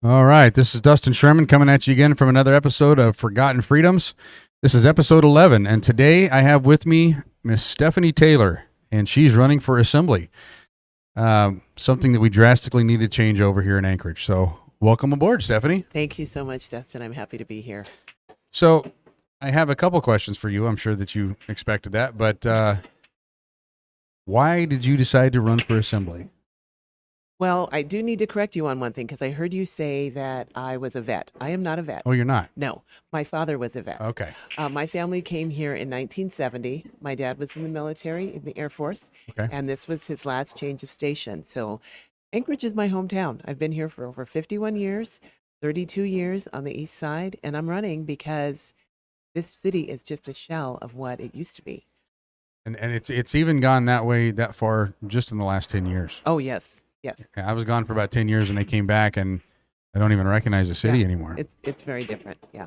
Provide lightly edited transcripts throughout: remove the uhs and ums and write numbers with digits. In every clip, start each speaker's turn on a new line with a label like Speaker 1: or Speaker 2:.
Speaker 1: All right, this is Dustin Sherman coming at you again from another episode of Forgotten Freedoms. This is episode 11, and today I have with me Miss Stephanie Taylor, and she's running for assembly. Something that we drastically need to change over here in Anchorage. So, welcome aboard, Stephanie.
Speaker 2: Thank you so much, Dustin. I'm happy to be here.
Speaker 1: So, I have a couple questions for you. I'm sure that you expected that, but why did you decide to run for assembly?
Speaker 2: Well, I do need to correct you on one thing because I heard you say that I was a vet. I am not a vet.
Speaker 1: Oh, you're not?
Speaker 2: No, my father was a vet.
Speaker 1: Okay.
Speaker 2: My family came here in 1970. My dad was in the military, in the Air Force,
Speaker 1: Okay.
Speaker 2: and this was his last change of station. So Anchorage is my hometown. I've been here for over 51 years, 32 years on the east side, and I'm running because this city is just a shell of what it used to be.
Speaker 1: And it's even gone that way that far just in the last 10 years.
Speaker 2: Oh, yes. Yes.
Speaker 1: I was gone for about 10 years and they came back and I don't even recognize the city anymore.
Speaker 2: It's very different. Yeah.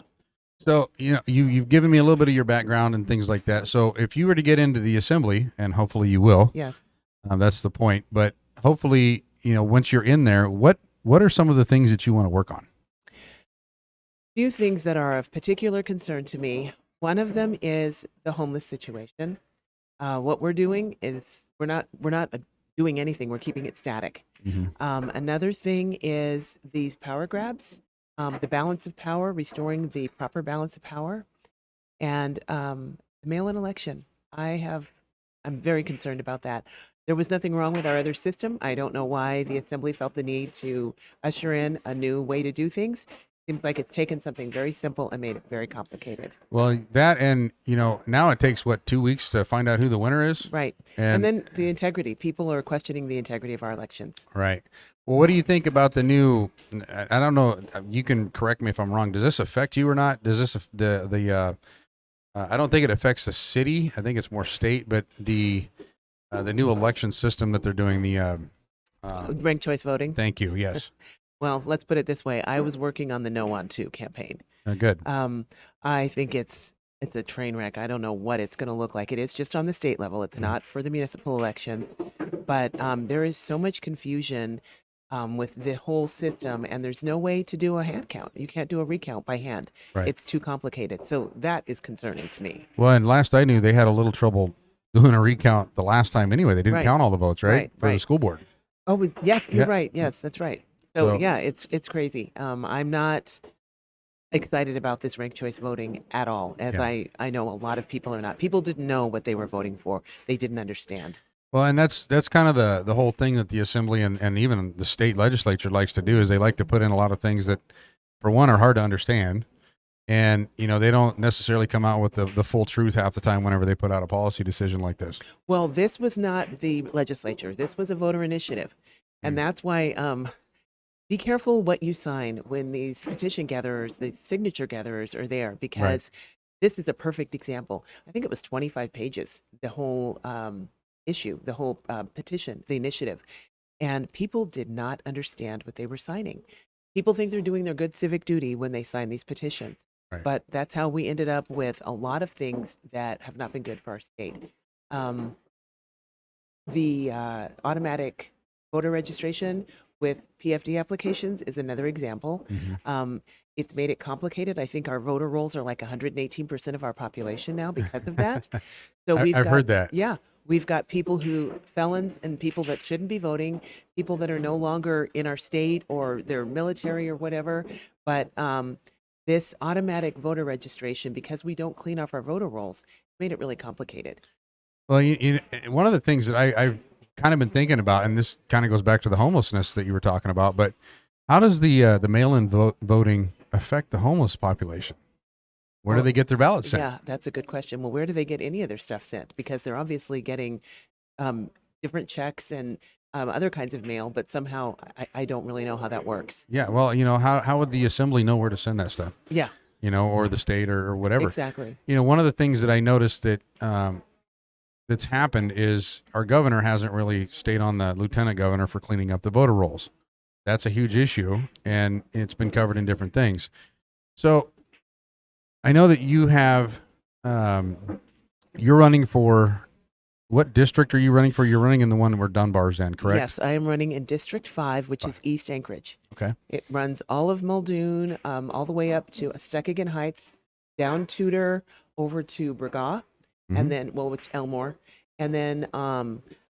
Speaker 1: So, you've given me a little bit of your background and things like that. So if you were to get into the assembly, and hopefully you will,
Speaker 2: Yeah.
Speaker 1: That's the point. But hopefully, once you're in there, what are some of the things that you want to work on?
Speaker 2: Few things that are of particular concern to me. One of them is the homeless situation. What we're doing is we're not doing anything. We're keeping it static. Another thing is these power grabs, the balance of power, restoring the proper balance of power, and the mail-in election. I'm very concerned about that. There was nothing wrong with our other system. I don't know why the assembly felt the need to usher in a new way to do things. Seems like it's taken something very simple and made it very complicated.
Speaker 1: Well, that and, now it takes, 2 weeks to find out who the winner is?
Speaker 2: Right. And then the integrity. People are questioning the integrity of our elections.
Speaker 1: Right. Well, what do you think about the new, I don't know, you can correct me if I'm wrong. Does this affect you or not? Does this, I don't think it affects the city. I think it's more state, but the new election system that they're doing,
Speaker 2: Ranked choice voting.
Speaker 1: thank you. Yes.
Speaker 2: Well, let's put it this way. I was working on the No On 2 campaign.
Speaker 1: Good.
Speaker 2: I think it's a train wreck. I don't know what it's going to look like. It is just on the state level. It's not for the municipal elections. But there is so much confusion with the whole system, and there's no way to do a hand count. You can't do a recount by hand.
Speaker 1: Right.
Speaker 2: It's too complicated. So that is concerning to me.
Speaker 1: Well, and last I knew, they had a little trouble doing a recount the last time anyway. They didn't
Speaker 2: Right.
Speaker 1: count all the votes, right?
Speaker 2: Right,
Speaker 1: For the
Speaker 2: right.
Speaker 1: school board.
Speaker 2: Oh, yes, you're
Speaker 1: Yeah.
Speaker 2: right. Yes, that's right. So
Speaker 1: So-
Speaker 2: yeah, it's crazy. I'm not excited about this ranked choice voting at all, as
Speaker 1: Yeah.
Speaker 2: I know a lot of people are not. People didn't know what they were voting for. They didn't understand.
Speaker 1: Well, and that's kind of the whole thing that the assembly and even the state legislature likes to do is they like to put in a lot of things that, for one, are hard to understand. And, they don't necessarily come out with the full truth half the time whenever they put out a policy decision like this.
Speaker 2: Well, this was not the legislature. This was a voter initiative. And that's why be careful what you sign when these petition gatherers, the signature gatherers are there, because this is a perfect example. I think it was 25 pages, the whole issue, the whole petition, the initiative. And people did not understand what they were signing. People think they're doing their good civic duty when they sign these petitions.
Speaker 1: Right.
Speaker 2: But that's how we ended up with a lot of things that have not been good for our state. The automatic voter registration with PFD applications is another example. It's made it complicated. I think our voter rolls are like 118% of our population now because of that. So
Speaker 1: I've heard that.
Speaker 2: Yeah. We've got people felons and people that shouldn't be voting, people that are no longer in our state or they're military or whatever. But this automatic voter registration, because we don't clean off our voter rolls, made it really complicated.
Speaker 1: Well, one of the things that I've kind of been thinking about, and this kind of goes back to the homelessness that you were talking about, but how does the mail-in voting affect the homeless population? Where do they get their ballots sent?
Speaker 2: Yeah, that's a good question. Well, where do they get any of their stuff sent? Because they're obviously getting different checks and other kinds of mail, but somehow I don't really know how that works.
Speaker 1: Yeah, well, how would the assembly know where to send that stuff?
Speaker 2: Yeah,
Speaker 1: Or the state or whatever.
Speaker 2: exactly.
Speaker 1: One of the things that I noticed that that's happened is our governor hasn't really stayed on the lieutenant governor for cleaning up the voter rolls. That's a huge issue, and it's been covered in different things. So I know that you have, you're running for What district are you running for? You're running in the one where Dunbar's in, correct?
Speaker 2: Yes, I am running in District 5, which is East Anchorage.
Speaker 1: Okay.
Speaker 2: It runs all of Muldoon, all the way up to Steckingen Heights, down Tudor, over to Burgaw,
Speaker 1: Mhm.
Speaker 2: and then, well, which Elmore, and then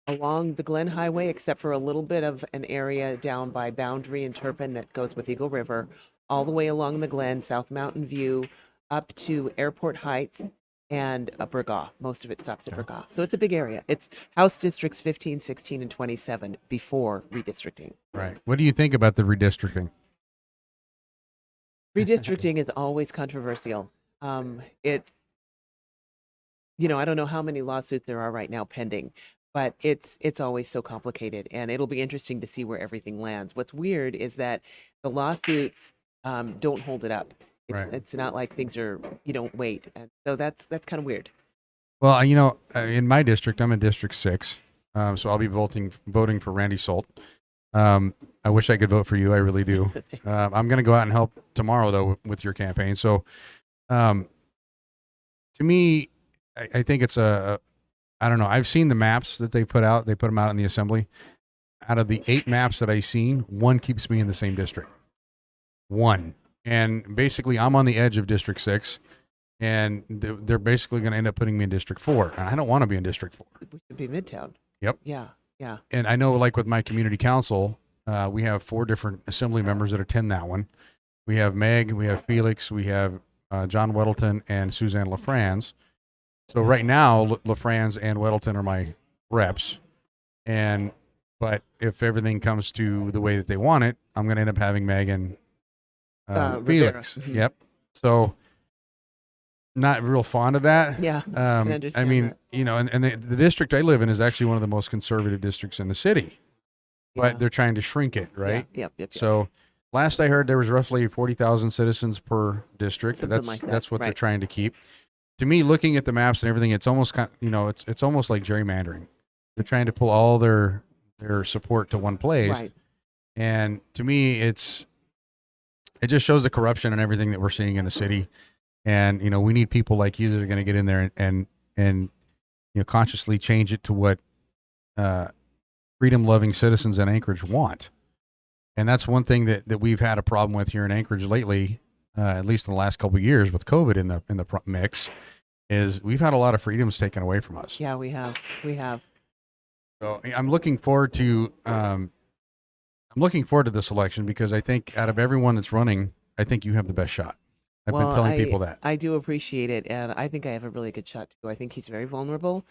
Speaker 2: along the Glen Highway, except for a little bit of an area down by Boundary and Turpin that goes with Eagle River, all the way along the Glen, South Mountain View, up to Airport Heights and Burgaw. Most of it stops at
Speaker 1: Okay.
Speaker 2: Burgaw. So it's a big area. It's House Districts 15, 16, and 27 before redistricting.
Speaker 1: Right. What do you think about the redistricting?
Speaker 2: Redistricting is always controversial. It's, you know, I don't know how many lawsuits there are right now pending, but it's always so complicated, and it'll be interesting to see where everything lands. What's weird is that the lawsuits don't hold it up.
Speaker 1: Right.
Speaker 2: It's not like things are, you don't wait, and so that's kind of weird.
Speaker 1: Well, in my district, I'm in District 6, so I'll be voting for Randy Salt. I wish I could vote for you. I really do. I'm going to go out and help tomorrow, though, with your campaign. So, to me, I think it's I don't know. I've seen the maps that they put out. They put them out in the assembly. Out of the 8 maps that I've seen, 1 keeps me in the same district. 1. And basically, I'm on the edge of District 6, and they're basically going to end up putting me in District 4. And I don't want to be in District 4.
Speaker 2: We should be Midtown.
Speaker 1: Yep.
Speaker 2: Yeah. Yeah.
Speaker 1: And I know, like with my community council, we have 4 different assembly members that attend that one. We have Meg, we have Felix, we have John Weddleton, and Suzanne LaFrance. So right now, LaFrance and Weddleton are my reps. But if everything comes to the way that they want it, I'm going to end up having Meg and Felix.
Speaker 2: Mhm.
Speaker 1: Yep. So not real fond of that.
Speaker 2: Yeah.
Speaker 1: I
Speaker 2: understand
Speaker 1: mean,
Speaker 2: that.
Speaker 1: you know, and the district I live in is actually one of the most conservative districts in the city, but
Speaker 2: Yeah.
Speaker 1: they're trying to shrink it, right?
Speaker 2: Yeah. Yep.
Speaker 1: So last I heard, there was roughly 40,000 citizens per district.
Speaker 2: Something
Speaker 1: That's
Speaker 2: like that,
Speaker 1: that's what they're
Speaker 2: right.
Speaker 1: trying to keep. To me, looking at the maps and everything, it's almost it's almost like gerrymandering. They're trying to pull all their support to one place,
Speaker 2: Right.
Speaker 1: and to me, it just shows the corruption and everything that we're seeing in the city. And we need people like you that are going to get in there and consciously change it to what freedom-loving citizens in Anchorage want. And that's one thing that we've had a problem with here in Anchorage lately, at least in the last couple of years with COVID in the mix, is we've had a lot of freedoms taken away from us.
Speaker 2: Yeah, we have.
Speaker 1: So I'm looking forward to this election because I think out of everyone that's running, I think you have the best shot. I've been telling people that.
Speaker 2: I do appreciate it, and I think I have a really good shot too. I think he's very vulnerable.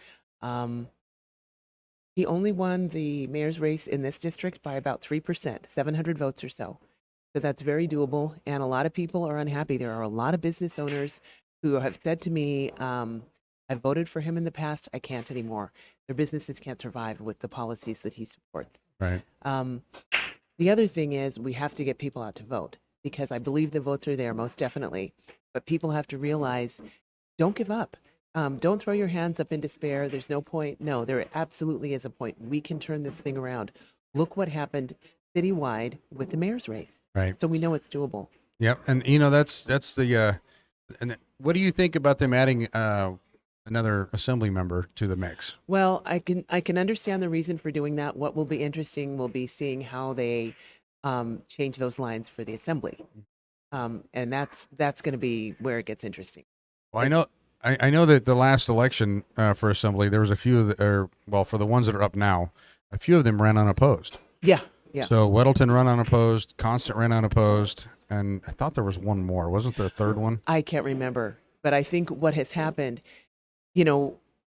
Speaker 2: He only won the mayor's race in this district by about 3%, 700 votes or so. So that's very doable, and a lot of people are unhappy. There are a lot of business owners who have said to me, I've voted for him in the past, I can't anymore. Their businesses can't survive with the policies that he supports.
Speaker 1: Right.
Speaker 2: The other thing is we have to get people out to vote because I believe the votes are there, most definitely. But people have to realize, don't give up. Don't throw your hands up in despair. There's no point. No, there absolutely is a point. We can turn this thing around. Look what happened citywide with the mayor's race.
Speaker 1: Right.
Speaker 2: So we know it's doable.
Speaker 1: Yep. And that's the and what do you think about them adding another assembly member to the mix?
Speaker 2: Well, I can understand the reason for doing that. What will be interesting will be seeing how they change those lines for the assembly. And that's going to be where it gets interesting.
Speaker 1: Well, I know that the last election for assembly, there was a few for the ones that are up now, a few of them ran unopposed.
Speaker 2: Yeah. Yeah.
Speaker 1: So Weddleton ran unopposed, Constant ran unopposed, and I thought there was one more. Wasn't there a third one?
Speaker 2: I can't remember, but I think what has happened,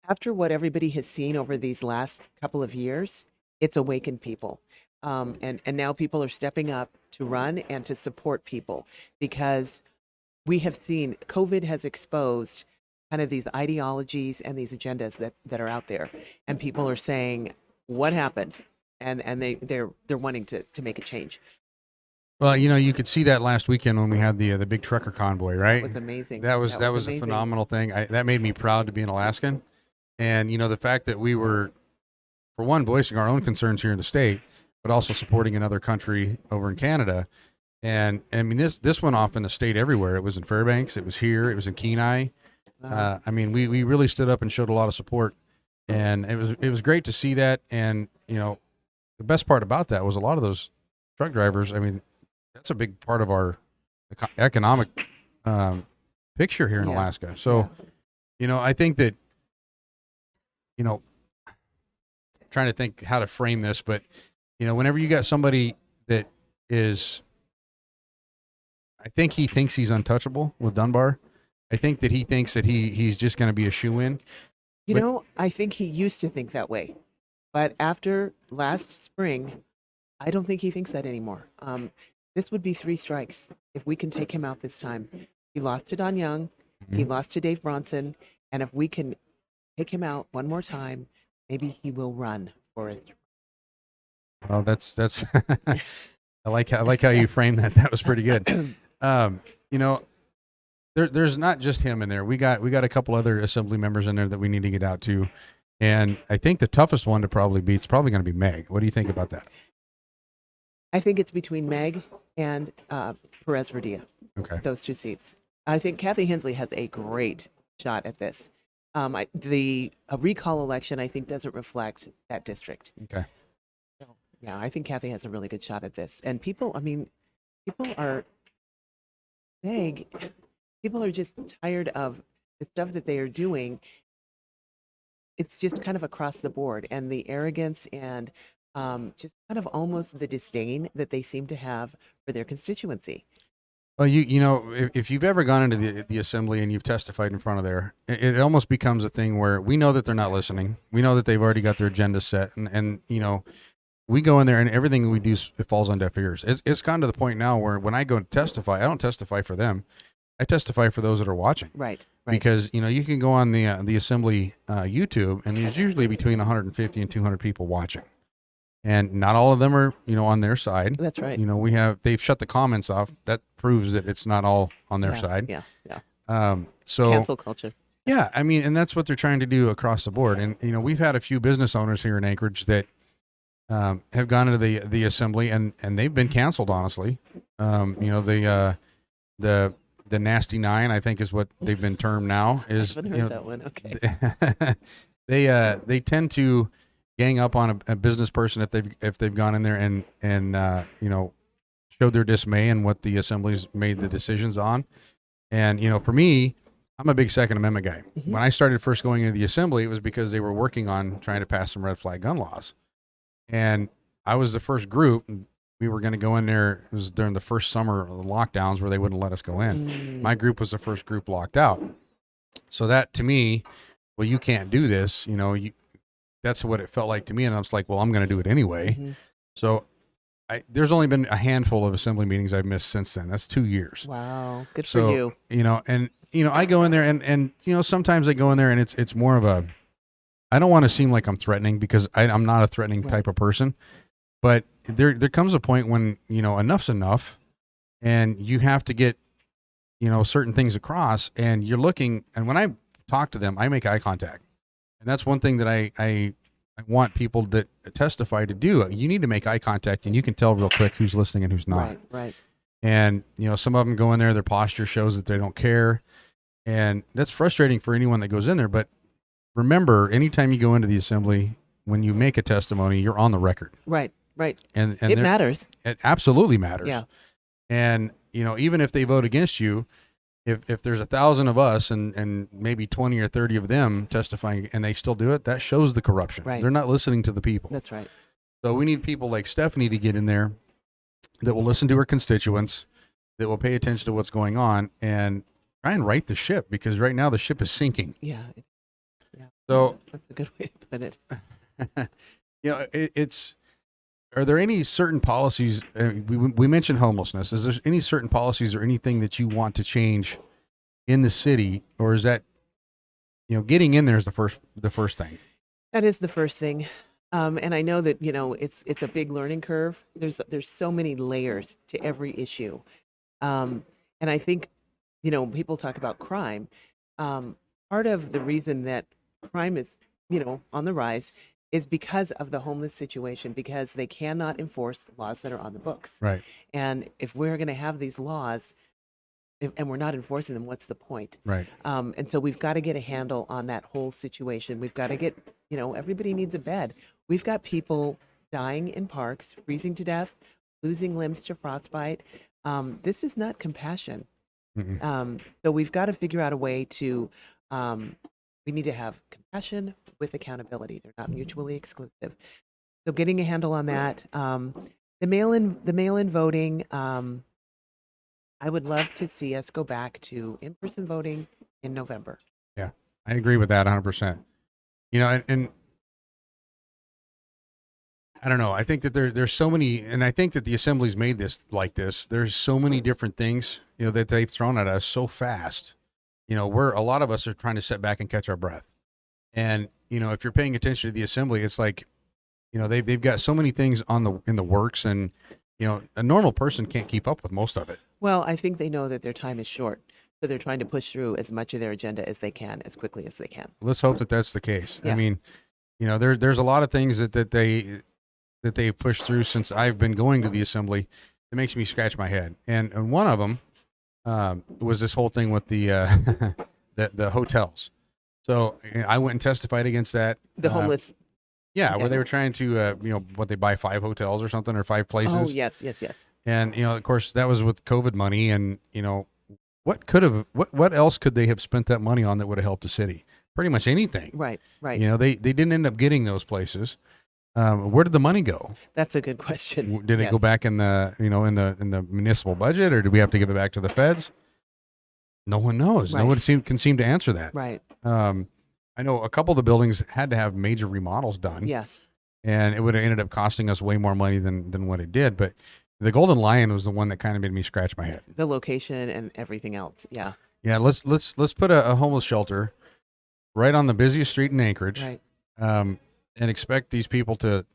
Speaker 2: after what everybody has seen over these last couple of years, it's awakened people. And now people are stepping up to run and to support people because we have seen COVID has exposed kind of these ideologies and these agendas that are out there. And people are saying, what happened? And they're wanting to make a change.
Speaker 1: Well, you could see that last weekend when we had the big trucker convoy, right?
Speaker 2: It was amazing.
Speaker 1: That was a
Speaker 2: amazing.
Speaker 1: phenomenal thing. That made me proud to be an Alaskan. And, the fact that we were, for one, voicing our own concerns here in the state, but also supporting another country over in Canada. And, I mean, this went off in the state everywhere. It was in Fairbanks. It was here. It was in Kenai.
Speaker 2: Wow.
Speaker 1: We really stood up and showed a lot of support. And it was great to see that. And the best part about that was a lot of those truck drivers. I mean, that's a big part of our economic picture here in
Speaker 2: Yeah.
Speaker 1: Alaska. So, I think that, trying to think how to frame this, but whenever you got somebody that is, I think he thinks he's untouchable with Dunbar. I think that he thinks that he's just going to be a shoe-in. But-
Speaker 2: I think he used to think that way, but after last spring, I don't think he thinks that anymore. This would be 3 strikes if we can take him out this time. He lost to Don Young, he
Speaker 1: Mhm.
Speaker 2: lost to Dave Bronson, and if we can take him out one more time, maybe he will run for his.
Speaker 1: Well, that's I like how you framed that. That was pretty good. There's not just him in there. We got a couple other assembly members in there that we need to get out to, and I think the toughest one to probably beat is probably going to be Meg. What do you think about that?
Speaker 2: I think it's between Meg and Perez Verdia,
Speaker 1: Okay.
Speaker 2: those 2 seats. I think Kathy Hensley has a great shot at this. The recall election, I think, doesn't reflect that district.
Speaker 1: Okay.
Speaker 2: So, yeah, I think Kathy has a really good shot at this. And people are vague. People are just tired of the stuff that they are doing. It's just kind of across the board, and the arrogance and just kind of almost the disdain that they seem to have for their constituency.
Speaker 1: Well, if you've ever gone into the assembly and you've testified in front of there, it almost becomes a thing where we know that they're not listening. We know that they've already got their agenda set, and we go in there and everything we do it falls on deaf ears. It's gotten to the point now where when I go to testify, I don't testify for them. I testify for those that are watching.
Speaker 2: Right.
Speaker 1: Because you can go on the assembly YouTube, and there's usually between 150 and 200 people watching, and not all of them are on their side.
Speaker 2: That's right.
Speaker 1: They've shut the comments off. That proves that it's not all on their side.
Speaker 2: Yeah.
Speaker 1: So
Speaker 2: Cancel culture.
Speaker 1: yeah, I mean, and that's what they're trying to do across the board. And we've had a few business owners here in Anchorage that have gone into the assembly, and they've been canceled. Honestly, the nasty 9, I think, is what they've been termed now. Is
Speaker 2: I haven't heard that one. Okay.
Speaker 1: they tend to gang up on a business person if they've gone in there and showed their dismay and what the assemblies made the decisions on. And for me, I'm a big Second Amendment guy.
Speaker 2: Mhm.
Speaker 1: When I started first going into the assembly, it was because they were working on trying to pass some red flag gun laws, and I was the first group. We were going to go in there. It was during the first summer lockdowns where they wouldn't let us go in. My group was the first group locked out. So that to me, well, you can't do this. That's what it felt like to me. And I was like, well, I'm going to do it anyway.
Speaker 2: Mhm.
Speaker 1: So there's only been a handful of assembly meetings I've missed since then. That's 2 years.
Speaker 2: Wow. Good
Speaker 1: So,
Speaker 2: for you.
Speaker 1: I go in there and sometimes I go in there and it's more of a, I don't want to seem like I'm threatening because I'm not a threatening
Speaker 2: Right.
Speaker 1: type of person. But there comes a point when, enough's enough, and you have to get, certain things across, and you're looking, and when I talk to them, I make eye contact. And that's one thing that I want people that testify to do. You need to make eye contact, and you can tell real quick who's listening and who's not.
Speaker 2: Right.
Speaker 1: And, some of them go in there, their posture shows that they don't care. And that's frustrating for anyone that goes in there. But remember, anytime you go into the assembly, when you make a testimony, you're on the record.
Speaker 2: Right.
Speaker 1: And
Speaker 2: It matters.
Speaker 1: it absolutely matters.
Speaker 2: Yeah.
Speaker 1: And, even if they vote against you, if there's 1,000 of us and maybe 20 or 30 of them testifying and they still do it, that shows the corruption.
Speaker 2: Right.
Speaker 1: They're not listening to the people.
Speaker 2: That's right.
Speaker 1: So we need people like Stephanie to get in there that will listen to her constituents, that will pay attention to what's going on and try and right the ship, because right now the ship is sinking.
Speaker 2: Yeah.
Speaker 1: So
Speaker 2: That's a good way to put it.
Speaker 1: it's, are there any certain policies? We mentioned homelessness. Is there any certain policies or anything that you want to change in the city, or is that, getting in there is the first thing?
Speaker 2: That is the first thing. And I know that, it's a big learning curve. There's so many layers to every issue. And I think, people talk about crime. Part of the reason that crime is, on the rise is because of the homeless situation, because they cannot enforce laws that are on the books.
Speaker 1: Right.
Speaker 2: And if we're going to have these laws, and we're not enforcing them, what's the point?
Speaker 1: Right.
Speaker 2: And so we've got to get a handle on that whole situation. We've got to get, everybody needs a bed. We've got people dying in parks, freezing to death, losing limbs to frostbite. This is not compassion. So we've got to figure out a way to, we need to have compassion with accountability. They're not mutually exclusive. So getting a handle on that. The mail-in voting. I would love to see us go back to in-person voting in November.
Speaker 1: Yeah, I agree with that 100%. And I don't know. I think that there's so many, and I think that the assembly's made this like this. There's so many different things, that they've thrown at us so fast. Where a lot of us are trying to sit back and catch our breath. And, if you're paying attention to the assembly, it's like, they've got so many things in the works, and, a normal person can't keep up with most of it.
Speaker 2: Well, I think they know that their time is short, so they're trying to push through as much of their agenda as they can, as quickly as they can.
Speaker 1: Let's hope that that's the case.
Speaker 2: Yeah.
Speaker 1: I mean, there's a lot of things that they've pushed through since I've been going to the assembly. It makes me scratch my head. And one of them was this whole thing with the the hotels. So I went and testified against that.
Speaker 2: The homeless.
Speaker 1: Yeah, where they were trying to, they buy 5 hotels or something, or 5 places.
Speaker 2: Oh, yes.
Speaker 1: And, of course, that was with COVID money. And, what else could they have spent that money on that would have helped the city? Pretty much anything.
Speaker 2: Right.
Speaker 1: They didn't end up getting those places. Where did the money go?
Speaker 2: That's a good question.
Speaker 1: Did it go back in the, in the municipal budget, or did we have to give it back to the feds? No one knows.
Speaker 2: Right.
Speaker 1: No one can seem to answer that.
Speaker 2: Right.
Speaker 1: I know a couple of the buildings had to have major remodels done.
Speaker 2: Yes.
Speaker 1: And it would have ended up costing us way more money than what it did. But the Golden Lion was the one that kind of made me scratch my head.
Speaker 2: The location and everything else. Yeah.
Speaker 1: Yeah. Let's put a homeless shelter right on the busiest street in Anchorage.
Speaker 2: Right.
Speaker 1: And expect these people to,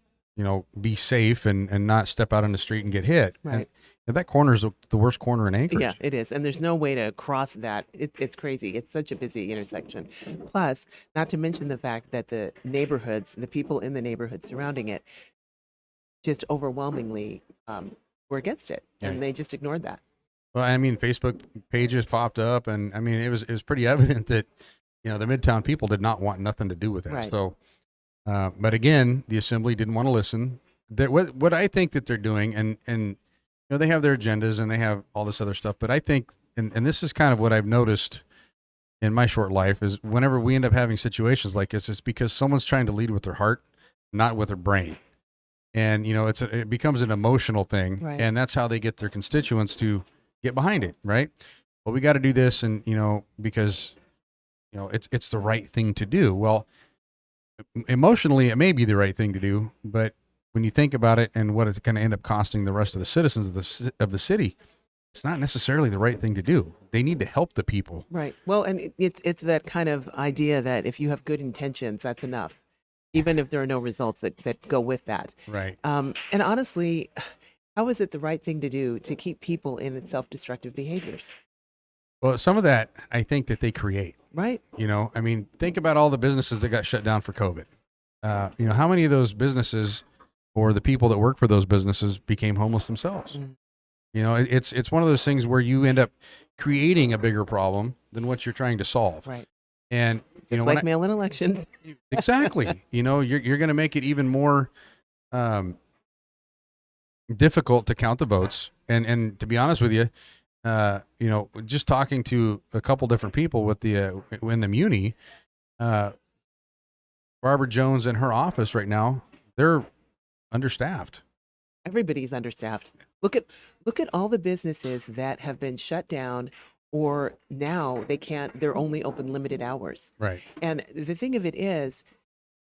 Speaker 1: be safe and not step out on the street and get hit.
Speaker 2: Right.
Speaker 1: And that corner is the worst corner in Anchorage.
Speaker 2: Yeah, it is. And there's no way to cross that. It's crazy. It's such a busy intersection. Plus, not to mention the fact that the neighborhoods, the people in the neighborhood surrounding it, just overwhelmingly were against it.
Speaker 1: Yeah.
Speaker 2: And they just ignored that.
Speaker 1: Well, I mean, Facebook pages popped up, and I mean, it was pretty evident that, the Midtown people did not want nothing to do with it.
Speaker 2: Right.
Speaker 1: So, but again, the assembly didn't want to listen. That what I think that they're doing, and they have their agendas and they have all this other stuff. But I think, and this is kind of what I've noticed in my short life, is whenever we end up having situations like this, it's because someone's trying to lead with their heart, not with their brain. And, it becomes an emotional thing.
Speaker 2: Right.
Speaker 1: And that's how they get their constituents to get behind it. Right. Well, we got to do this. And, because, it's the right thing to do. Well, emotionally, it may be the right thing to do, but when you think about it and what it's going to end up costing the rest of the citizens of the city, it's not necessarily the right thing to do. They need to help the people.
Speaker 2: Right. Well, and it's that kind of idea that if you have good intentions, that's enough, even if there are no results that go with that.
Speaker 1: Right.
Speaker 2: And honestly, how is it the right thing to do to keep people in self-destructive behaviors?
Speaker 1: Well, some of that I think that they create.
Speaker 2: Right.
Speaker 1: I mean, think about all the businesses that got shut down for COVID. How many of those businesses or the people that work for those businesses became homeless themselves?
Speaker 2: Mm.
Speaker 1: It's one of those things where you end up creating a bigger problem than what you're trying to solve.
Speaker 2: Right.
Speaker 1: And
Speaker 2: Just like mail-in elections.
Speaker 1: Exactly. You're going to make it even more difficult to count the votes. And to be honest with you, just talking to a couple different people with in the Muni, Barbara Jones and her office right now, they're understaffed.
Speaker 2: Everybody's understaffed. Look at all the businesses that have been shut down, or now they're only open limited hours.
Speaker 1: Right.
Speaker 2: And the thing of it is,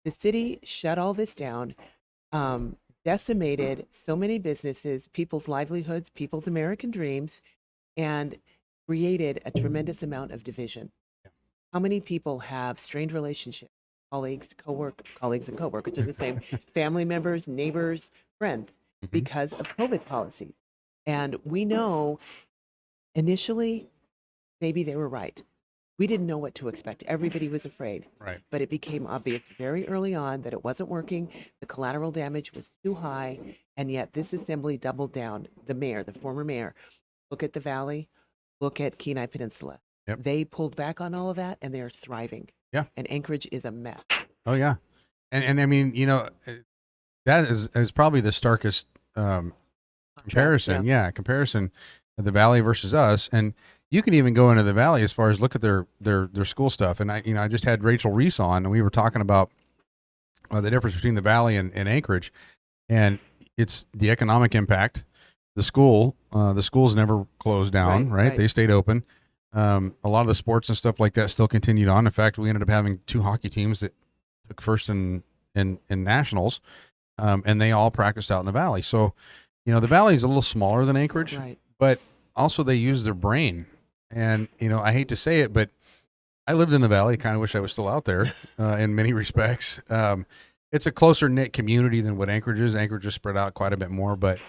Speaker 2: the city shut all this down, decimated so many businesses, people's livelihoods, people's American dreams, and created a tremendous amount of division. How many people have strained relationships? Colleagues and coworkers are the same, family members, neighbors, friends, because of COVID policies. And we know initially, maybe they were right. We didn't know what to expect. Everybody was afraid.
Speaker 1: Right.
Speaker 2: But it became obvious very early on that it wasn't working. The collateral damage was too high. And yet this assembly doubled down. The mayor, the former mayor, look at the Valley, look at Kenai Peninsula.
Speaker 1: Yep.
Speaker 2: They pulled back on all of that, and they are thriving.
Speaker 1: Yeah.
Speaker 2: And Anchorage is a mess.
Speaker 1: Oh yeah, and I mean, that is probably the starkest comparison. Yeah, comparison of the Valley versus us, and you can even go into the Valley as far as look at their school stuff. And I just had Rachel Reese on, and we were talking about the difference between the Valley and Anchorage, and it's the economic impact. The schools never closed down, right? They stayed open. A lot of the sports and stuff like that still continued on. In fact, we ended up having 2 hockey teams that took first in nationals, and they all practiced out in the Valley. So, the Valley is a little smaller than Anchorage, but also they use their brain. And, I hate to say it, but I lived in the Valley. Kind of wish I was still out there in many respects. It's a closer knit community than what Anchorage is. Anchorage is spread out quite a bit more, but,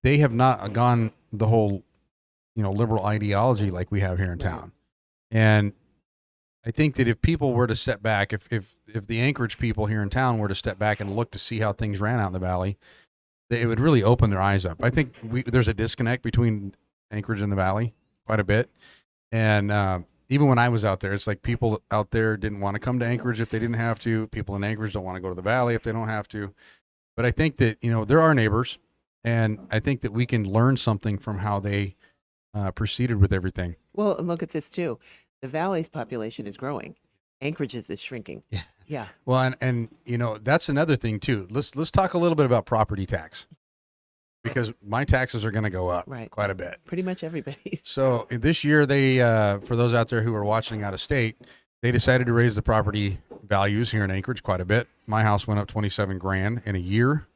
Speaker 1: they have not gone the whole, liberal ideology like we have here in town. And I think that if people were to step back, if the Anchorage people here in town were to step back and look to see how things ran out in the Valley, it would really open their eyes up. I think there's a disconnect between Anchorage and the Valley quite a bit. And even when I was out there, it's like people out there didn't want to come to Anchorage if they didn't have to. People in Anchorage don't want to go to the Valley if they don't have to. But I think that, there are neighbors, and I think that we can learn something from how they proceeded with everything.
Speaker 2: Well, and look at this too. The Valley's population is growing. Anchorage's is shrinking.
Speaker 1: Yeah.
Speaker 2: Yeah.
Speaker 1: Well, and that's another thing too. Let's talk a little bit about property tax, because my taxes are going to go up quite a bit.
Speaker 2: Pretty much everybody.
Speaker 1: So this year, they for those out there who are watching out of state, they decided to raise the property values here in Anchorage quite a bit. My house went up $27,000 in a year.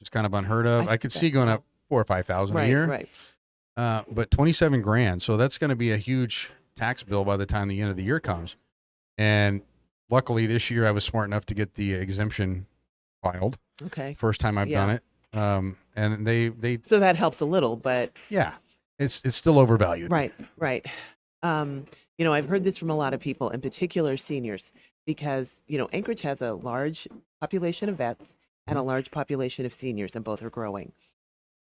Speaker 1: It's kind of unheard of. I could see going up $4,000 or $5,000 a year.
Speaker 2: Right.
Speaker 1: But $27,000. So that's going to be a huge tax bill by the time the end of the year comes. And luckily this year I was smart enough to get the exemption filed.
Speaker 2: Okay.
Speaker 1: First time I've done it. And they
Speaker 2: so that helps a little, but
Speaker 1: yeah, it's still overvalued.
Speaker 2: Right. I've heard this from a lot of people, in particular seniors, because Anchorage has a large population of vets and a large population of seniors, and both are growing.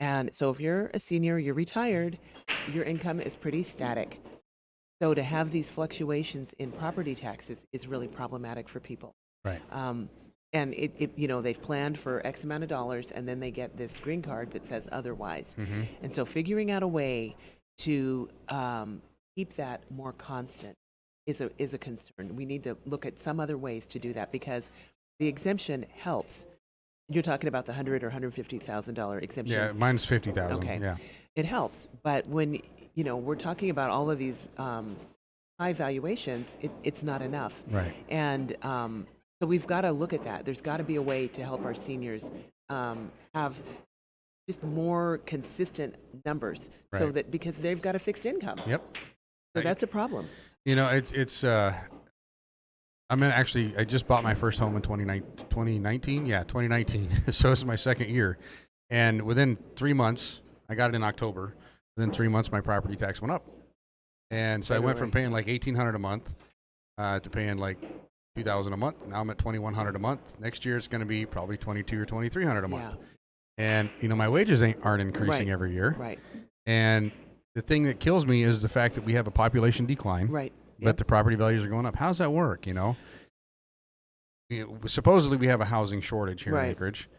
Speaker 2: And so if you're a senior, you're retired, your income is pretty static. So to have these fluctuations in property taxes is really problematic for people.
Speaker 1: Right.
Speaker 2: And they've planned for X amount of dollars, and then they get this green card that says otherwise.
Speaker 1: Mm-hmm.
Speaker 2: And so figuring out a way to keep that more constant is a concern. We need to look at some other ways to do that, because the exemption helps. You're talking about the $100,000 or $150,000 exemption.
Speaker 1: Yeah, mine's $50,000.
Speaker 2: Okay.
Speaker 1: Yeah.
Speaker 2: It helps, but when we're talking about all of these high valuations, it's not enough.
Speaker 1: Right.
Speaker 2: And so we've got to look at that. There's got to be a way to help our seniors have just more consistent numbers, so that, because they've got a fixed income.
Speaker 1: Yep.
Speaker 2: So that's a problem.
Speaker 1: It's I just bought my first home in 2019. Yeah, 2019. So this is my second year. And within 3 months, I got it in October. Within 3 months, my property tax went up. And so I went from paying like $1,800 a month to paying like $2,000 a month. Now I'm at $2,100 a month. Next year, it's going to be probably $2,200 or $2,300 a month. Yeah. And, my wages aren't increasing every year.
Speaker 2: Right.
Speaker 1: And the thing that kills me is the fact that we have a population decline.
Speaker 2: Right.
Speaker 1: But the property values are going up. How does that work? Supposedly we have a housing shortage here in Anchorage.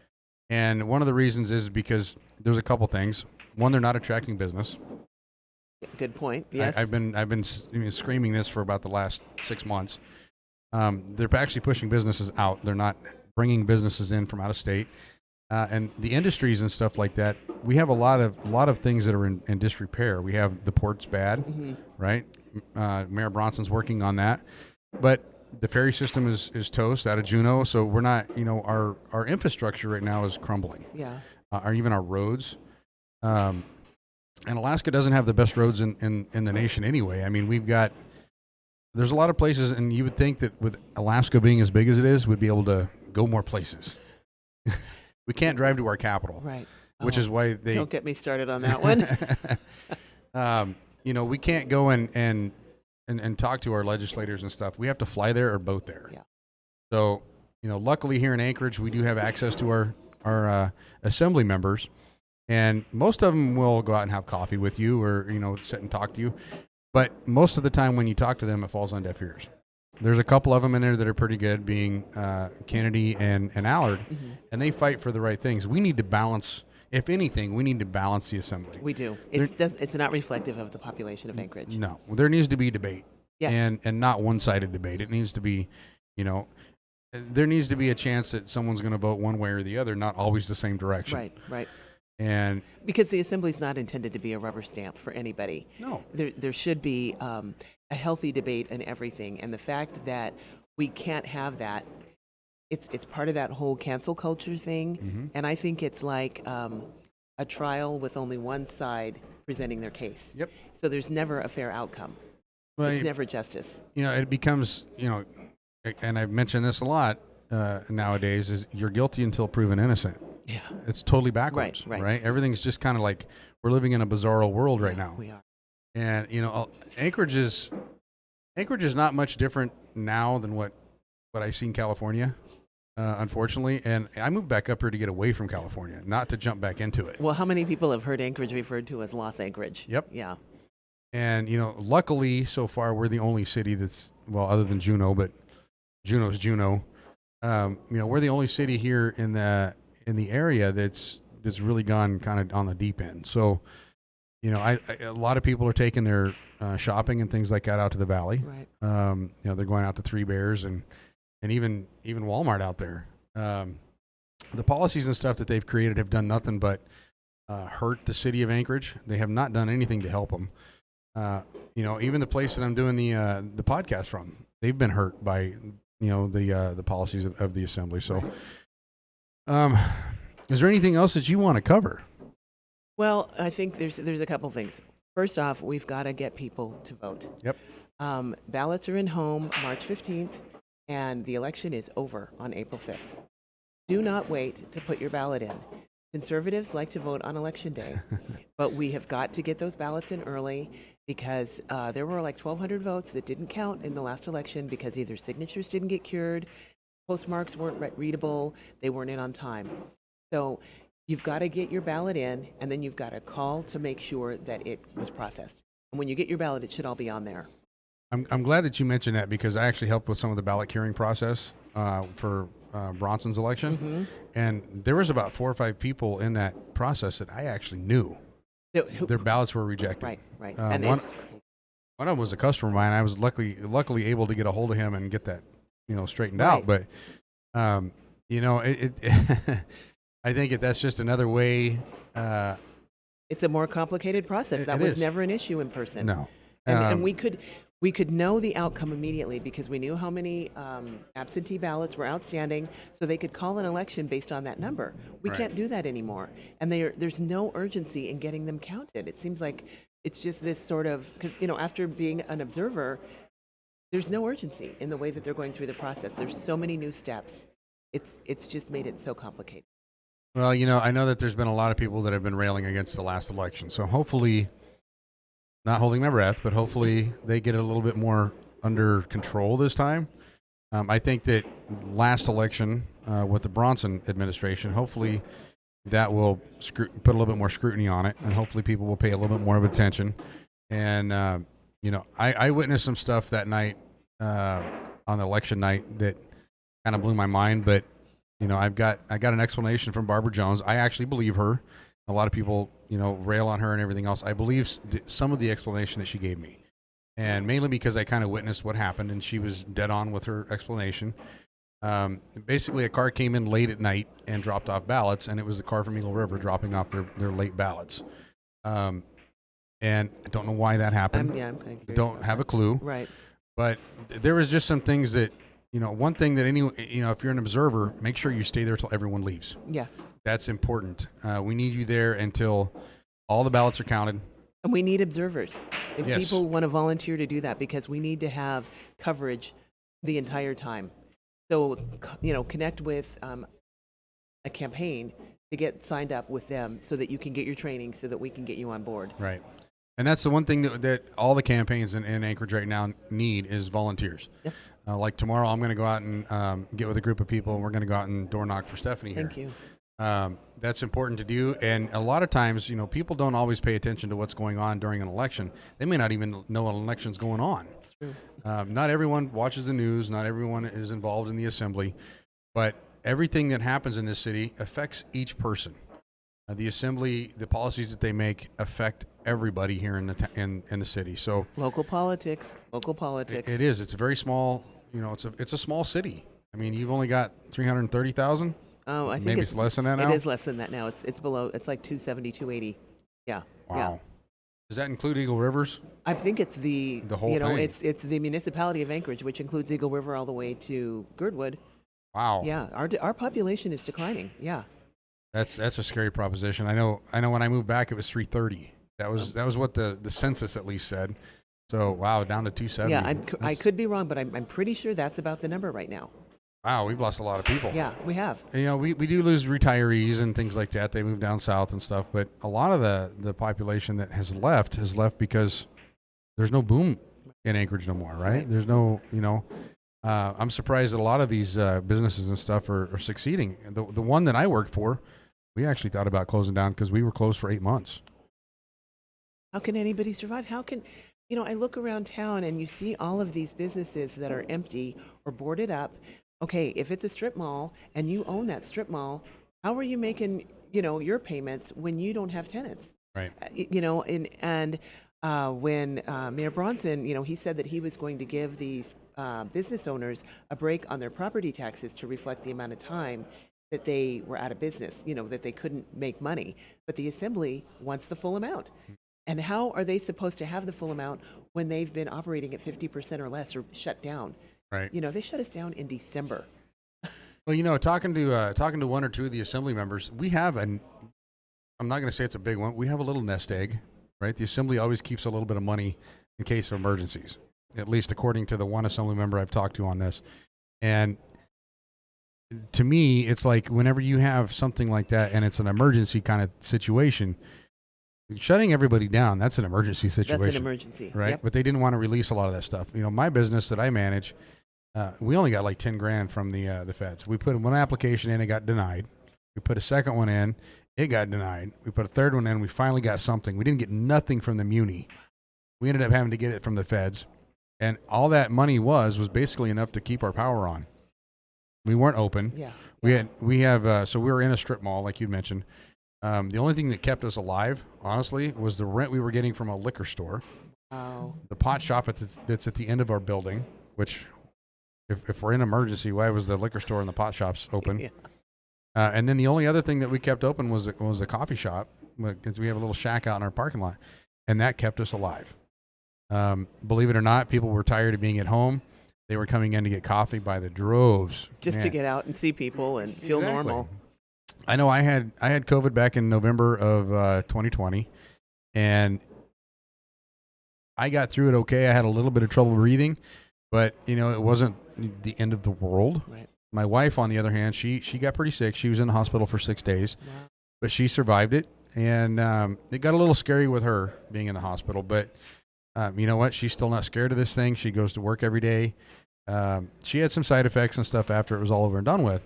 Speaker 1: And one of the reasons is because there's a couple things. One, they're not attracting business.
Speaker 2: Good point. Yes.
Speaker 1: I've been screaming this for about the last 6 months. They're actually pushing businesses out. They're not bringing businesses in from out of state. And the industries and stuff like that, we have a lot of things that are in disrepair. We have the port's bad, right? Mayor Bronson's working on that, but the ferry system is toast out of Juneau, so we're not. Our infrastructure right now is crumbling.
Speaker 2: Yeah.
Speaker 1: Even our roads, and Alaska doesn't have the best roads in the nation anyway. I mean, there's a lot of places, and you would think that with Alaska being as big as it is, we'd be able to go more places. We can't drive to our capital,
Speaker 2: right?
Speaker 1: Which is why they
Speaker 2: don't get me started on that one.
Speaker 1: We can't go and talk to our legislators and stuff. We have to fly there or boat there.
Speaker 2: Yeah.
Speaker 1: So, luckily here in Anchorage, we do have access to our assembly members. And most of them will go out and have coffee with you or, sit and talk to you. But most of the time when you talk to them, it falls on deaf ears. There's a couple of them in there that are pretty good, being Kennedy and Allard, and they fight for the right things. We need to balance, if anything, we need to balance the assembly.
Speaker 2: We do. It's not reflective of the population of Anchorage.
Speaker 1: No, there needs to be debate,
Speaker 2: Yes.
Speaker 1: and not one-sided debate. It needs to be, there needs to be a chance that someone's going to vote one way or the other, not always the same direction.
Speaker 2: Right.
Speaker 1: And
Speaker 2: Because the assembly's not intended to be a rubber stamp for anybody.
Speaker 1: no,
Speaker 2: There should be a healthy debate and everything. And the fact that we can't have that, it's part of that whole cancel culture thing. And I think it's like a trial with only one side presenting their case.
Speaker 1: Yep.
Speaker 2: So there's never a fair outcome.
Speaker 1: well,
Speaker 2: It's never justice.
Speaker 1: it becomes, and I've mentioned this a lot nowadays, is you're guilty until proven innocent.
Speaker 2: Yeah.
Speaker 1: It's totally backwards,
Speaker 2: Right.
Speaker 1: Everything's just kind of like we're living in a bizarro world right now.
Speaker 2: We are.
Speaker 1: And Anchorage is not much different now than what I see in California, unfortunately. And I moved back up here to get away from California, not to jump back into it.
Speaker 2: Well, how many people have heard Anchorage referred to as Los Anchorage?
Speaker 1: Yep.
Speaker 2: Yeah.
Speaker 1: And luckily so far we're the only city that's, well, other than Juneau, but Juneau's Juneau. We're the only city here in the area that's really gone kind of on the deep end. So, a lot of people are taking their shopping and things like that out to the valley.
Speaker 2: Right.
Speaker 1: They're going out to Three Bears and even Walmart out there. The policies and stuff that they've created have done nothing but hurt the city of Anchorage. They have not done anything to help them. Even the place that I'm doing the podcast from, they've been hurt by the policies of the assembly. So, is there anything else that you want to cover?
Speaker 2: Well, I think there's a couple things. First off, we've got to get people to vote.
Speaker 1: Yep.
Speaker 2: Ballots are in home March 15th, and the election is over on April 5th. Do not wait to put your ballot in. Conservatives like to vote on election day, but we have got to get those ballots in early because there were like 1,200 votes that didn't count in the last election because either signatures didn't get cured, postmarks weren't readable, they weren't in on time. So you've got to get your ballot in, and then you've got to call to make sure that it was processed. And when you get your ballot, it should all be on there.
Speaker 1: I'm glad that you mentioned that because I actually helped with some of the ballot curing process for Bronson's election, and there was about 4 or 5 people in that process that I actually knew their ballots were rejected.
Speaker 2: Right.
Speaker 1: And one of them was a customer of mine. I was luckily able to get a hold of him and get that straightened out. But I think that's just another way.
Speaker 2: It's a more complicated process. That was never an issue in person.
Speaker 1: No,
Speaker 2: and we could know the outcome immediately because we knew how many absentee ballots were outstanding, so they could call an election based on that number. We can't do that anymore, and there's no urgency in getting them counted. It seems like it's just this sort of because after being an observer, there's no urgency in the way that they're going through the process. There's so many new steps. It's just made it so complicated.
Speaker 1: Well, I know that there's been a lot of people that have been railing against the last election. So hopefully, not holding my breath, but hopefully they get it a little bit more under control this time. I think that last election with the Bronson administration, hopefully that will put a little bit more scrutiny on it, and hopefully people will pay a little bit more of attention. And, I witnessed some stuff that night on the election night that kind of blew my mind, but I got an explanation from Barbara Jones. I actually believe her. A lot of people, rail on her and everything else. I believe some of the explanation that she gave me, and mainly because I kind of witnessed what happened, and she was dead on with her explanation. Basically, a car came in late at night and dropped off ballots, and it was the car from Eagle River dropping off their late ballots. And I don't know why that happened.
Speaker 2: I'm kind of
Speaker 1: don't have a clue.
Speaker 2: Right.
Speaker 1: But there was just some things that. One thing that if you're an observer, make sure you stay there till everyone leaves.
Speaker 2: Yes.
Speaker 1: That's important. We need you there until all the ballots are counted.
Speaker 2: And we need observers. If
Speaker 1: Yes.
Speaker 2: people want to volunteer to do that, because we need to have coverage the entire time. So, connect with a campaign to get signed up with them so that you can get your training so that we can get you on board.
Speaker 1: Right. And that's the one thing that all the campaigns in Anchorage right now need is volunteers.
Speaker 2: Yep.
Speaker 1: Like tomorrow, I'm going to go out and get with a group of people, and we're going to go out and door knock for Stephanie here.
Speaker 2: Thank you.
Speaker 1: That's important to do. And a lot of times, people don't always pay attention to what's going on during an election. They may not even know an election's going on.
Speaker 2: That's true.
Speaker 1: Not everyone watches the news. Not everyone is involved in the assembly. But everything that happens in this city affects each person. The assembly, the policies that they make affect everybody here in the city. So
Speaker 2: Local politics. Local politics.
Speaker 1: it is. It's a very small. It's a small city. I mean, you've only got 330,000.
Speaker 2: Oh, I think
Speaker 1: Maybe it's less than that now.
Speaker 2: It is less than that now. It's below. It's like 270, 280. Yeah.
Speaker 1: Wow.
Speaker 2: Yeah.
Speaker 1: Does that include Eagle Rivers?
Speaker 2: I think it's the
Speaker 1: whole thing.
Speaker 2: It's the municipality of Anchorage, which includes Eagle River all the way to Girdwood.
Speaker 1: Wow.
Speaker 2: Yeah, our population is declining. Yeah.
Speaker 1: That's a scary proposition. I know when I moved back it was 330. That was what the census at least said. So wow, down to 270.
Speaker 2: Yeah, I could be wrong, but I'm pretty sure that's about the number right now.
Speaker 1: Wow, we've lost a lot of people.
Speaker 2: Yeah, we have.
Speaker 1: We do lose retirees and things like that. They move down south and stuff, but a lot of the population that has left because there's no boom in Anchorage no more, right? There's no, I'm surprised that a lot of these businesses and stuff are succeeding. The one that I worked for, we actually thought about closing down because we were closed for 8 months.
Speaker 2: How can anybody survive? How can, I look around town and you see all of these businesses that are empty or boarded up. Okay, if it's a strip mall and you own that strip mall, how are you making, your payments when you don't have tenants?
Speaker 1: Right.
Speaker 2: When Mayor Bronson, he said that he was going to give these business owners a break on their property taxes to reflect the amount of time that they were out of business, that they couldn't make money. But the assembly wants the full amount. And how are they supposed to have the full amount when they've been operating at 50% or less or shut down?
Speaker 1: Right.
Speaker 2: They shut us down in December.
Speaker 1: Well, talking to one or two of the assembly members, we have I'm not going to say it's a big one. We have a little nest egg, right? The assembly always keeps a little bit of money in case of emergencies, at least according to the one assembly member I've talked to on this. And to me, it's like whenever you have something like that and it's an emergency kind of situation, shutting everybody down, that's an emergency situation.
Speaker 2: That's an emergency.
Speaker 1: Right?
Speaker 2: Yep.
Speaker 1: But they didn't want to release a lot of that stuff. My business that I manage, we only got like 10 grand from the feds. We put one application in, it got denied. We put a second one in, it got denied. We put a third one in, we finally got something. We didn't get nothing from the muni. We ended up having to get it from the feds. And all that money was basically enough to keep our power on. We weren't open.
Speaker 2: Yeah.
Speaker 1: So we were in a strip mall, like you mentioned. The only thing that kept us alive, honestly, was the rent we were getting from a liquor store.
Speaker 2: Wow.
Speaker 1: The pot shop that's at the end of our building, which if we're in emergency, why was the liquor store and the pot shops open?
Speaker 2: Yeah.
Speaker 1: And then the only other thing that we kept open was a coffee shop, because we have a little shack out in our parking lot, and that kept us alive. Believe it or not, people were tired of being at home. They were coming in to get coffee by the droves.
Speaker 2: Just to get out and see people and feel normal.
Speaker 1: I know I had COVID back in November of 2020, and I got through it okay. I had a little bit of trouble breathing, but it wasn't the end of the world.
Speaker 2: Right.
Speaker 1: My wife, on the other hand, she got pretty sick. She was in the hospital for 6 days,
Speaker 2: Wow.
Speaker 1: but she survived it, and it got a little scary with her being in the hospital. But you know what? She's still not scared of this thing. She goes to work every day. She had some side effects and stuff after it was all over and done with.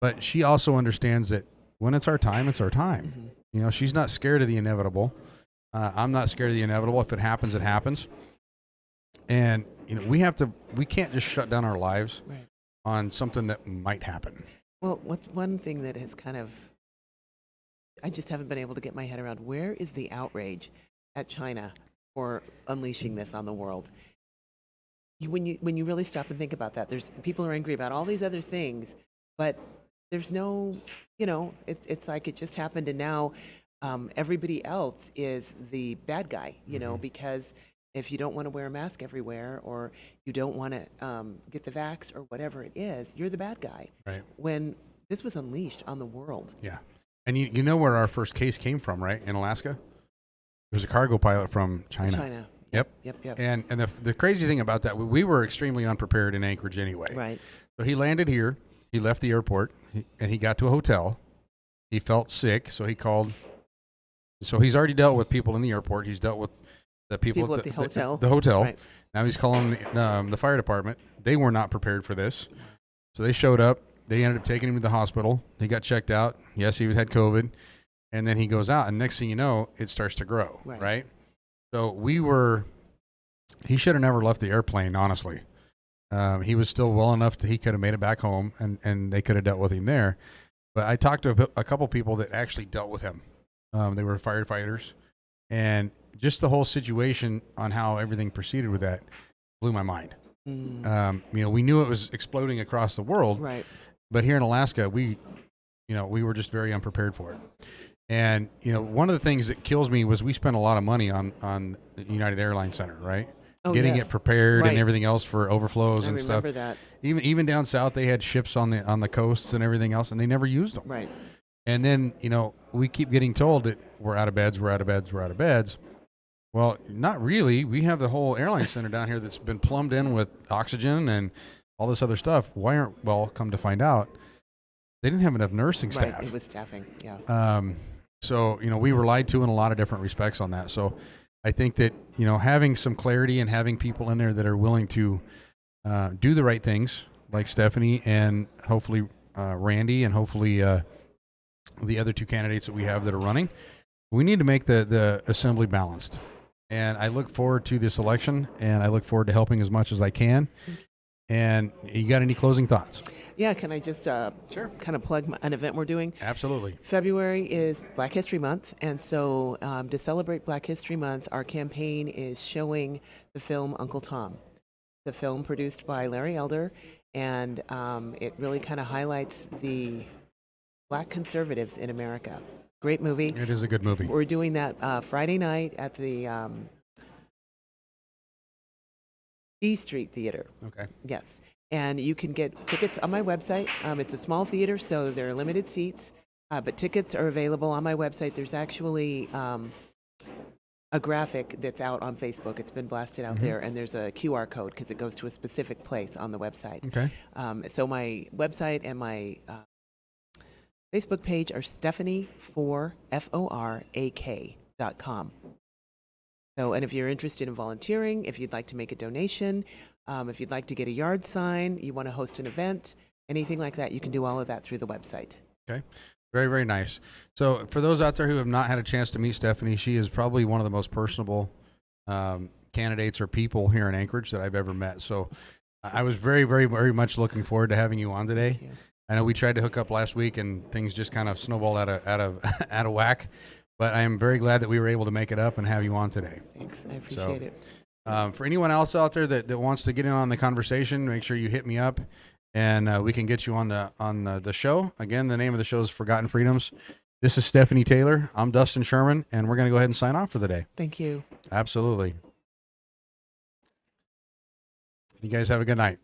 Speaker 1: But she also understands that when it's our time, it's our time.
Speaker 2: Mm-hmm.
Speaker 1: She's not scared of the inevitable. I'm not scared of the inevitable. If it happens, it happens. And we can't just shut down our lives
Speaker 2: Right.
Speaker 1: on something that might happen.
Speaker 2: Well, what's one thing that has I just haven't been able to get my head around. Where is the outrage at China for unleashing this on the world? When you really stop and think about that, people are angry about all these other things, but there's no, it's like it just happened, and now everybody else is the bad guy, because if you don't want to wear a mask everywhere, or you don't want to get the vax or whatever it is, you're the bad guy.
Speaker 1: Right.
Speaker 2: When this was unleashed on the world.
Speaker 1: Yeah. And you know where our first case came from, right? In Alaska? It was a cargo pilot from China. Yep. And the crazy thing about that, we were extremely unprepared in Anchorage anyway.
Speaker 2: Right.
Speaker 1: So he landed here. He left the airport, and he got to a hotel. He felt sick, so he called. So he's already dealt with people in the airport. He's dealt with the people at the hotel. The hotel.
Speaker 2: Right.
Speaker 1: Now he's calling the fire department. They were not prepared for this. So they showed up. they ended up taking him to the hospital. He got checked out. Yes, he had COVID. And then he goes out, and next thing you know, it starts to grow, right? So he should have never left the airplane, honestly. He was still well enough that he could have made it back home, and they could have dealt with him there. But I talked to a couple people that actually dealt with him. They were firefighters, and just the whole situation on how everything proceeded with that blew my mind. We knew it was exploding across the world,
Speaker 2: right?
Speaker 1: But here in Alaska, we were just very unprepared for it. And one of the things that kills me was we spent a lot of money on the United Airlines Center, right? Getting it prepared and everything else for overflows and stuff.
Speaker 2: I remember that.
Speaker 1: Even down south, they had ships on the coasts and everything else, and they never used them.
Speaker 2: Right.
Speaker 1: And then we keep getting told that we're out of beds. Well, not really. We have the whole airline center down here that's been plumbed in with oxygen and all this other stuff. Come to find out, they didn't have enough nursing staff.
Speaker 2: Right, it was staffing, yeah.
Speaker 1: So, we were lied to in a lot of different respects on that. So I think that, having some clarity and having people in there that are willing to do the right things, like Stephanie and hopefully Randy and hopefully the other two candidates that we have that are running, we need to make the assembly balanced. And I look forward to this election, and I look forward to helping as much as I can. And you got any closing thoughts?
Speaker 2: Yeah, can I just
Speaker 1: Sure.
Speaker 2: kind of plug an event we're doing?
Speaker 1: Absolutely.
Speaker 2: February is Black History Month, and so to celebrate Black History Month, our campaign is showing the film Uncle Tom, the film produced by Larry Elder, and it really kind of highlights the Black conservatives in America. Great movie.
Speaker 1: It is a good movie.
Speaker 2: We're doing that Friday night at the D Street Theater.
Speaker 1: Okay.
Speaker 2: Yes. And you can get tickets on my website. It's a small theater, so there are limited seats, but tickets are available on my website. There's actually a graphic that's out on Facebook. It's been blasted out there, and there's a QR code because it goes to a specific place on the website.
Speaker 1: Okay.
Speaker 2: So my website and my Facebook page are stephanie4FORAK.com. So, and if you're interested in volunteering, if you'd like to make a donation, if you'd like to get a yard sign, you want to host an event, anything like that, you can do all of that through the website.
Speaker 1: Okay. Very, very nice. So for those out there who have not had a chance to meet Stephanie, she is probably one of the most personable candidates or people here in Anchorage that I've ever met. So I was very, very, very much looking forward to having you on today. I know we tried to hook up last week and things just kind of snowballed out of whack, but I am very glad that we were able to make it up and have you on today.
Speaker 2: Thanks. I appreciate it.
Speaker 1: For anyone else out there that wants to get in on the conversation, make sure you hit me up, and we can get you on the show. Again, the name of the show is Forgotten Freedoms. This is Stephanie Taylor. I'm Dustin Sherman, and we're going to go ahead and sign off for the day.
Speaker 2: Thank you.
Speaker 1: Absolutely. You guys have a good night.